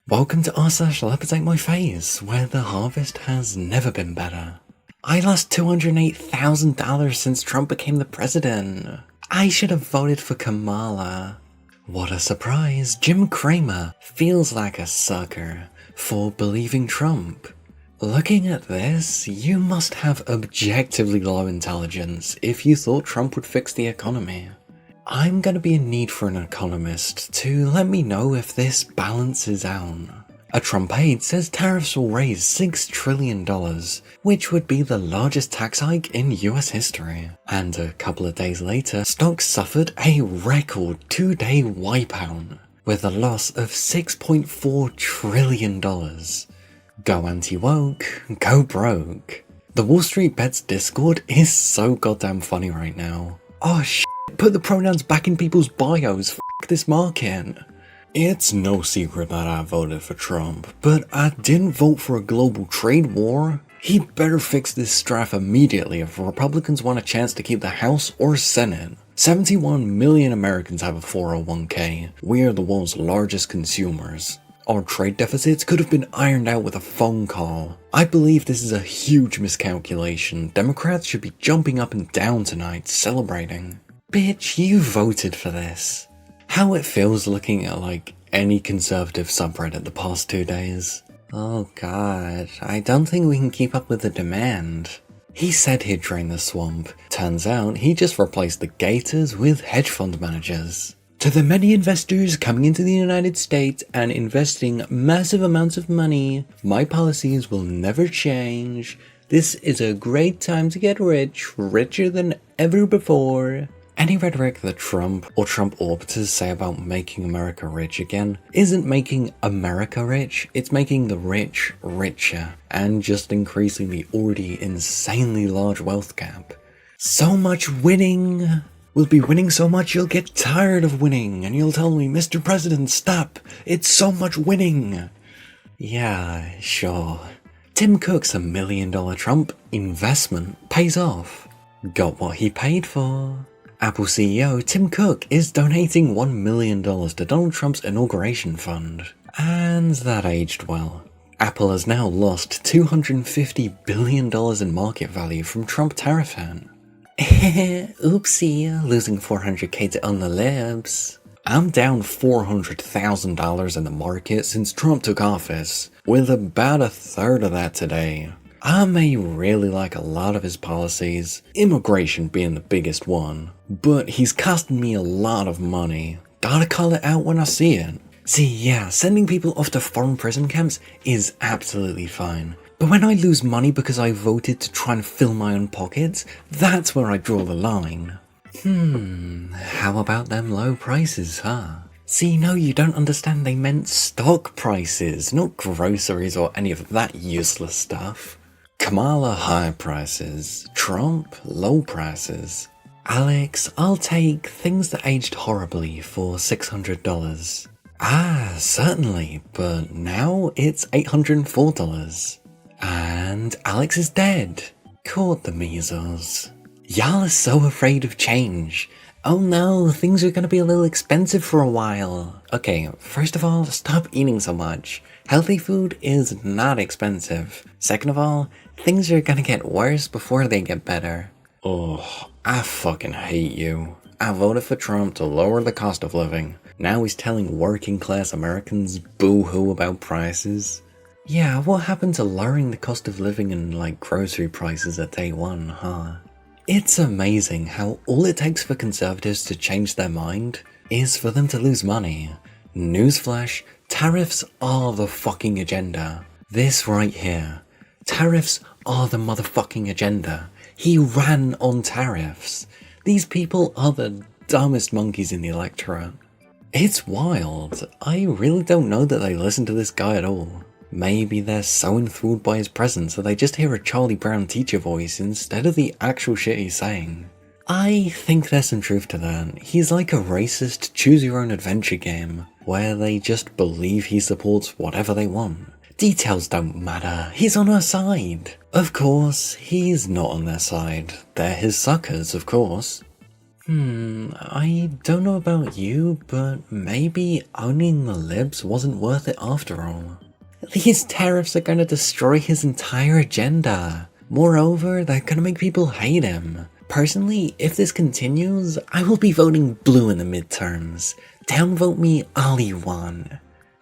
Welcome to r/leopardsatemyface, where the harvest has never been better. I lost $208,000 since Trump became the president. I should have voted for Kamala. What a surprise, Jim Cramer feels like a sucker for believing Trump. Looking at this, you must have objectively low intelligence if you thought Trump would fix the economy. I'm gonna be in need for an economist to let me know if this balances out. A Trump aide says tariffs will raise $6 trillion, which would be the largest tax hike in US history. And a couple of days later, stocks suffered a record 2-day wipeout, with a loss of $6.4 trillion. Go anti-woke, go broke. The Wall Street Bets Discord is so goddamn funny right now. Oh shit, put the pronouns back in people's bios, f*** this market. It's no secret that I voted for Trump, but I didn't vote for a global trade war. He'd better fix this strife immediately if Republicans want a chance to keep the House or Senate. 71 million Americans have a 401k. We are the world's largest consumers. Our trade deficits could have been ironed out with a phone call. I believe this is a huge miscalculation. Democrats should be jumping up and down tonight, celebrating. Bitch, you voted for this. How it feels looking at like any conservative subreddit the past 2 days. Oh god, I don't think we can keep up with the demand. He said he'd drain the swamp. Turns out he just replaced the gators with hedge fund managers. To the many investors coming into the United States and investing massive amounts of money, my policies will never change. This is a great time to get rich, richer than ever before. Any rhetoric that Trump or Trump orbiters say about making America rich again isn't making America rich, it's making the rich richer and just increasing the already insanely large wealth gap. So much winning! We'll be winning so much you'll get tired of winning and you'll tell me, Mr. President, stop! It's so much winning! Yeah, sure. Tim Cook's $1 million Trump investment pays off. Got what he paid for. Apple CEO Tim Cook is donating $1 million to Donald Trump's inauguration fund. And that aged well. Apple has now lost $250 billion in market value from Trump tariff ban. Oopsie, losing $400k to on the libs. I'm down $400,000 in the market since Trump took office, with about a third of that today. I may really like a lot of his policies, immigration being the biggest one, but he's costing me a lot of money. Gotta call it out when I see it. See, yeah, sending people off to foreign prison camps is absolutely fine. But when I lose money because I voted to try and fill my own pockets, that's where I draw the line. How about them low prices, huh? See, no, you don't understand, they meant stock prices, not groceries or any of that useless stuff. Kamala high prices, Trump low prices. Alex, I'll take things that aged horribly for $600. Ah, certainly, but now it's $804. And Alex is dead. Caught the measles. Y'all are so afraid of change. Oh no, things are gonna be a little expensive for a while. Okay, first of all, stop eating so much. Healthy food is not expensive. Second of all, things are gonna get worse before they get better. Oh, I fucking hate you. I voted for Trump to lower the cost of living. Now he's telling working class Americans boo-hoo about prices. Yeah, what happened to lowering the cost of living and like grocery prices at day one, huh? It's amazing how all it takes for conservatives to change their mind is for them to lose money. Newsflash, tariffs are the fucking agenda. This right here. Tariffs are the motherfucking agenda. He ran on tariffs. These people are the dumbest monkeys in the electorate. It's wild. I really don't know that they listen to this guy at all. Maybe they're so enthralled by his presence that they just hear a Charlie Brown teacher voice instead of the actual shit he's saying. I think there's some truth to that. He's like a racist choose-your-own-adventure game, where they just believe he supports whatever they want. Details don't matter, he's on our side. Of course, he's not on their side. They're his suckers, of course. I don't know about you, but maybe owning the libs wasn't worth it after all. These tariffs are gonna destroy his entire agenda. Moreover, they're gonna make people hate him. Personally, if this continues, I will be voting blue in the midterms. Downvote me all you want.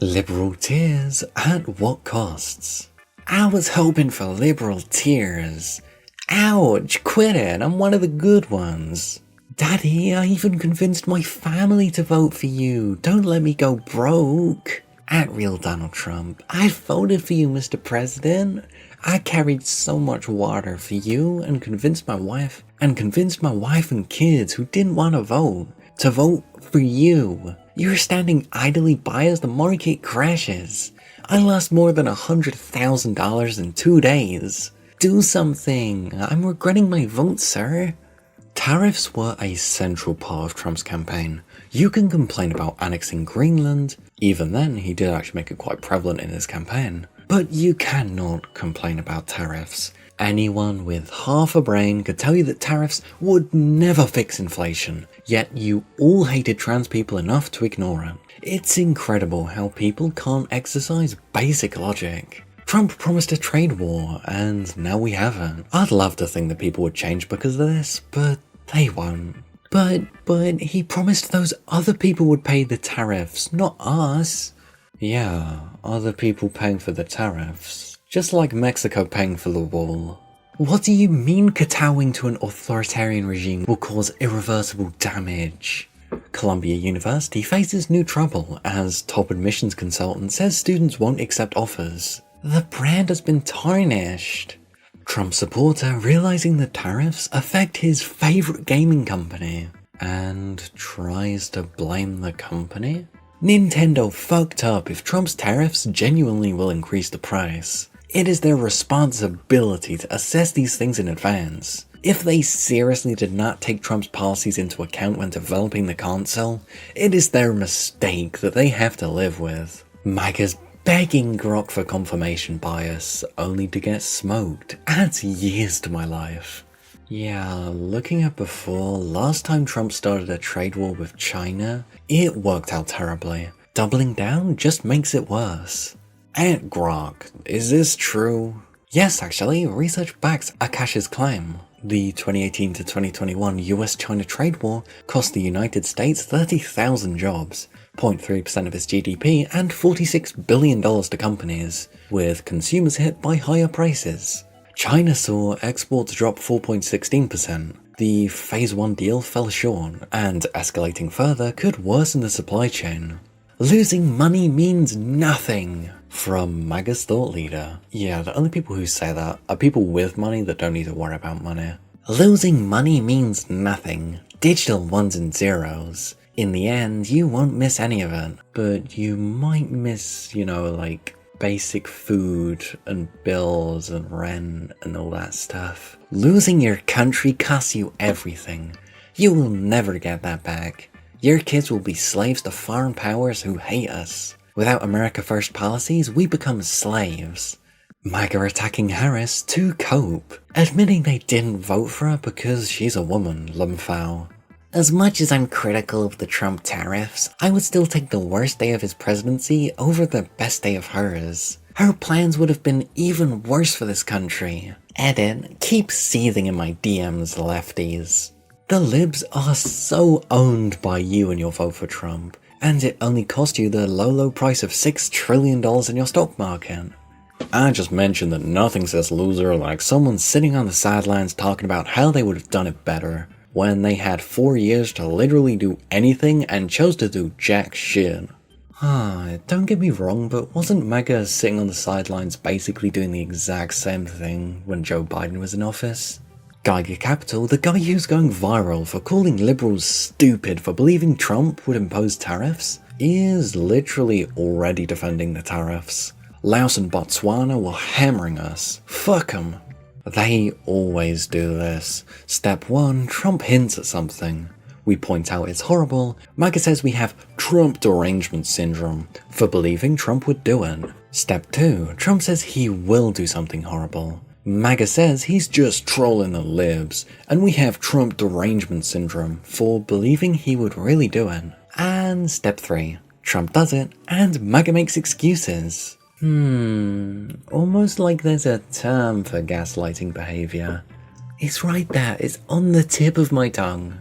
Liberal tears at what costs? I was hoping for liberal tears. Ouch, quit it, I'm one of the good ones. Daddy, I even convinced my family to vote for you. Don't let me go broke. At real Donald Trump, I voted for you, Mr. President. I carried so much water for you and convinced my wife and kids who didn't want to vote for you. You're standing idly by as the market crashes. I lost more than $100,000 in 2 days. Do something. I'm regretting my vote, sir. Tariffs were a central part of Trump's campaign. You can complain about annexing Greenland, even then he did actually make it quite prevalent in his campaign, but you cannot complain about tariffs. Anyone with half a brain could tell you that tariffs would never fix inflation, yet you all hated trans people enough to ignore it. It's incredible how people can't exercise basic logic. Trump promised a trade war, and now we haven't. I'd love to think that people would change because of this, but they won't. But he promised those other people would pay the tariffs, not us. Yeah, other people paying for the tariffs. Just like Mexico paying for the wall. What do you mean kowtowing to an authoritarian regime will cause irreversible damage? Columbia University faces new trouble as top admissions consultant says students won't accept offers. The brand has been tarnished. Trump supporter realizing the tariffs affect his favorite gaming company and tries to blame the company? Nintendo fucked up if Trump's tariffs genuinely will increase the price. It is their responsibility to assess these things in advance. If they seriously did not take Trump's policies into account when developing the console, it is their mistake that they have to live with. MAGA's begging Grok for confirmation bias, only to get smoked, adds years to my life. Yeah, looking at before, last time Trump started a trade war with China, it worked out terribly. Doubling down just makes it worse. Aunt Grok, is this true? Yes, actually, research backs Akash's claim. The 2018 to 2021 US-China trade war cost the United States 30,000 jobs, 0.3% of its GDP, and $46 billion to companies, with consumers hit by higher prices. China saw exports drop 4.16%. The Phase 1 deal fell short, and escalating further could worsen the supply chain. Losing money means nothing. From MAGA's thought leader. Yeah, the only people who say that are people with money that don't need to worry about money. Losing money means nothing. Digital ones and zeros. In the end, you won't miss any of it. But you might miss, like basic food and bills and rent and all that stuff. Losing your country costs you everything. You will never get that back. Your kids will be slaves to foreign powers who hate us. Without America First policies, we become slaves. MAGA attacking Harris to cope, admitting they didn't vote for her because she's a woman, Lumfow. As much as I'm critical of the Trump tariffs, I would still take the worst day of his presidency over the best day of hers. Her plans would have been even worse for this country. Edit, keep seething in my DMs, lefties. The libs are so owned by you and your vote for Trump. And it only cost you the low price of $6 trillion in your stock market. I just mentioned that nothing says loser like someone sitting on the sidelines talking about how they would have done it better, when they had 4 years to literally do anything and chose to do jack shit. Don't get me wrong, but wasn't MAGA sitting on the sidelines basically doing the exact same thing when Joe Biden was in office? Geiger Capital, the guy who's going viral for calling liberals stupid for believing Trump would impose tariffs, is literally already defending the tariffs. Laos and Botswana were hammering us. Fuck 'em. They always do this. Step 1, Trump hints at something. We point out it's horrible. MAGA says we have Trump derangement syndrome for believing Trump would do it. Step 2, Trump says he will do something horrible. MAGA says he's just trolling the libs, and we have Trump derangement syndrome for believing he would really do it. And step 3. Trump does it, and MAGA makes excuses. Almost like there's a term for gaslighting behavior. It's right there, it's on the tip of my tongue.